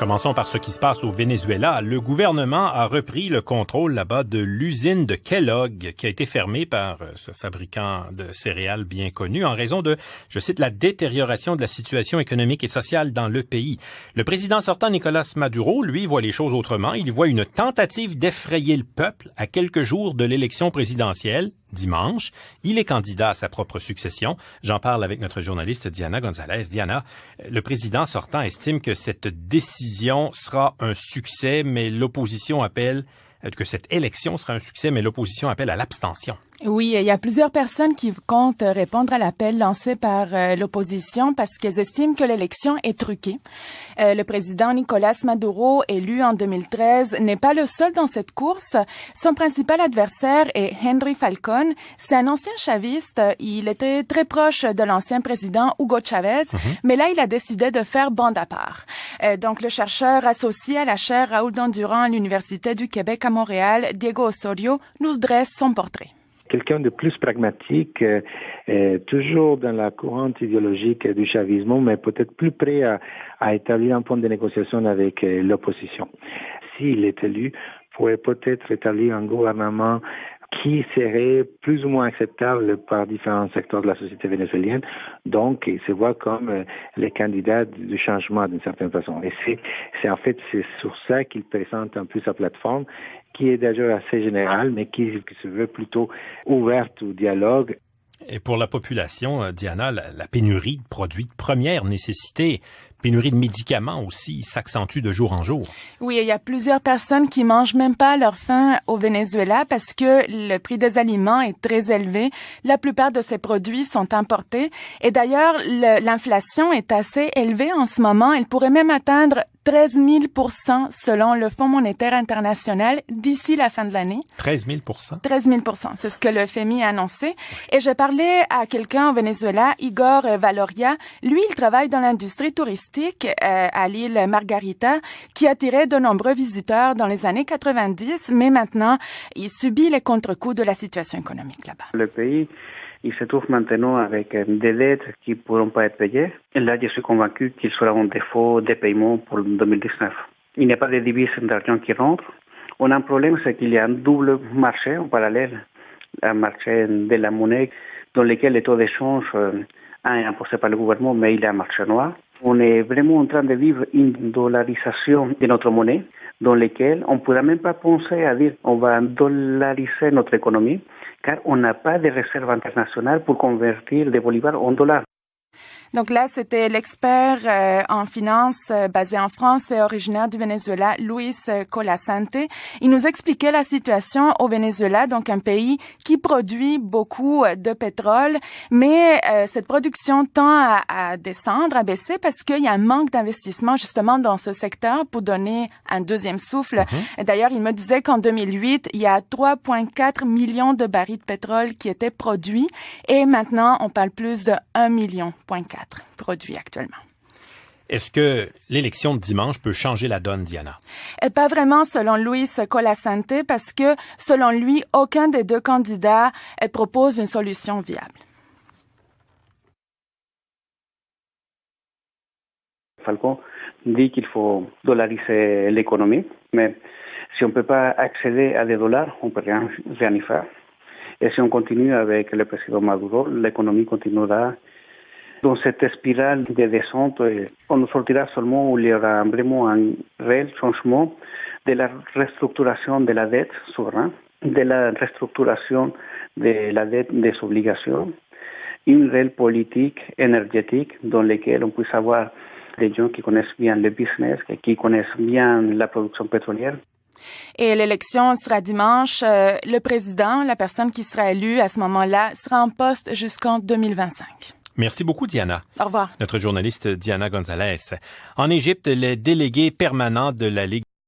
Commençons par ce qui se passe au Venezuela. Le gouvernement a repris le contrôle là-bas de l'usine de Kellogg qui a été fermée par ce fabricant de céréales bien connu en raison de, je cite, la détérioration de la situation économique et sociale dans le pays. Le président sortant Nicolás Maduro, lui, voit les choses autrement. Il voit une tentative d'effrayer le peuple à quelques jours de l'élection présidentielle. Dimanche, il est candidat à sa propre succession. J'en parle avec notre journaliste Diana Gonzalez. Diana, le président sortant estime que cette décision sera un succès, mais l'opposition appelle que cette élection sera un succès, mais l'opposition appelle à l'abstention. Oui, il y a plusieurs personnes qui comptent répondre à l'appel lancé par l'opposition parce qu'elles estiment que l'élection est truquée. Le président Nicolás Maduro, élu en 2013, n'est pas le seul dans cette course. Son principal adversaire est Henry Falcón. C'est un ancien chaviste. Il était très proche de l'ancien président Hugo Chávez, mais là, il a décidé de faire bande à part. Donc, le chercheur associé à la chaire Raoul Dandurand à l'Université du Québec à Montréal, Diego Osorio, nous dresse son portrait. Quelqu'un de plus pragmatique, toujours dans la courante idéologique du chavisme, mais peut-être plus prêt à établir un point de négociation avec l'opposition. S'il est élu, pourrait peut-être établir un gouvernement qui serait plus ou moins acceptable par différents secteurs de la société vénézuélienne. Donc, il se voit comme les candidats du changement d'une certaine façon. Et c'est sur ça qu'il présente un peu sa plateforme, qui est déjà assez générale, mais qui se veut plutôt ouverte au dialogue. Et pour la population, Diana, la pénurie de produits de première nécessité, pénurie de médicaments aussi, s'accentue de jour en jour. Oui, il y a plusieurs personnes qui mangent même pas leur faim au Venezuela parce que le prix des aliments est très élevé. La plupart de ces produits sont importés. Et d'ailleurs, l'inflation est assez élevée en ce moment. Elle pourrait même atteindre 13 000 % selon le Fonds monétaire international d'ici la fin de l'année. 13 000 % 13 000 %, c'est ce que le FMI a annoncé. Et j'ai parlé à quelqu'un au Venezuela, Igor Valoria. Lui, il travaille dans l'industrie touristique à l'île Margarita, qui attirait de nombreux visiteurs dans les années 90, mais maintenant, il subit les contre-coups de la situation économique là-bas. Le pays, il se trouve maintenant avec des dettes qui ne pourront pas être payées. Et là, je suis convaincu qu'il sera en défaut de paiement pour 2019. Il n'y a pas de devises d'argent qui rentrent. On a un problème, c'est qu'il y a un double marché en parallèle, un marché de la monnaie dans lequel le taux d'échange est imposé par le gouvernement, mais il y a un marché noir. On est vraiment en train de vivre une dollarisation de notre monnaie, dans laquelle on ne pourra même pas penser à dire on va dollariser notre économie, car on n'a pas de réserve internationale pour convertir des bolivars en dollars. Donc là, c'était l'expert en finance basé en France et originaire du Venezuela, Luis Colasante. Il nous expliquait la situation au Venezuela, donc un pays qui produit beaucoup de pétrole, mais cette production tend à descendre, à baisser parce qu'il y a un manque d'investissement justement dans ce secteur pour donner un deuxième souffle. D'ailleurs, il me disait qu'en 2008, il y a 3,4 millions de barils de pétrole qui étaient produits et maintenant, on parle plus de 1,4 million produits actuellement. Est-ce que l'élection de dimanche peut changer la donne, Diana? Pas vraiment, selon Luis Colasante, parce que, selon lui, aucun des deux candidats propose une solution viable. Falcón dit qu'il faut dollariser l'économie, mais si on ne peut pas accéder à des dollars, on ne peut rien y faire. Et si on continue avec le président Maduro, l'économie continuera dans cette spirale de descente. On sortira seulement où il y aura vraiment un réel changement de la restructuration de la dette souveraine, de la restructuration de la dette des obligations, une réelle politique énergétique dans laquelle on puisse avoir des gens qui connaissent bien le business, qui connaissent bien la production pétrolière. Et l'élection sera dimanche. Le président, la personne qui sera élue à ce moment-là, sera en poste jusqu'en 2025. Merci beaucoup, Diana. Au revoir. Notre journaliste Diana Gonzalez. En Égypte, les délégués permanents de la Ligue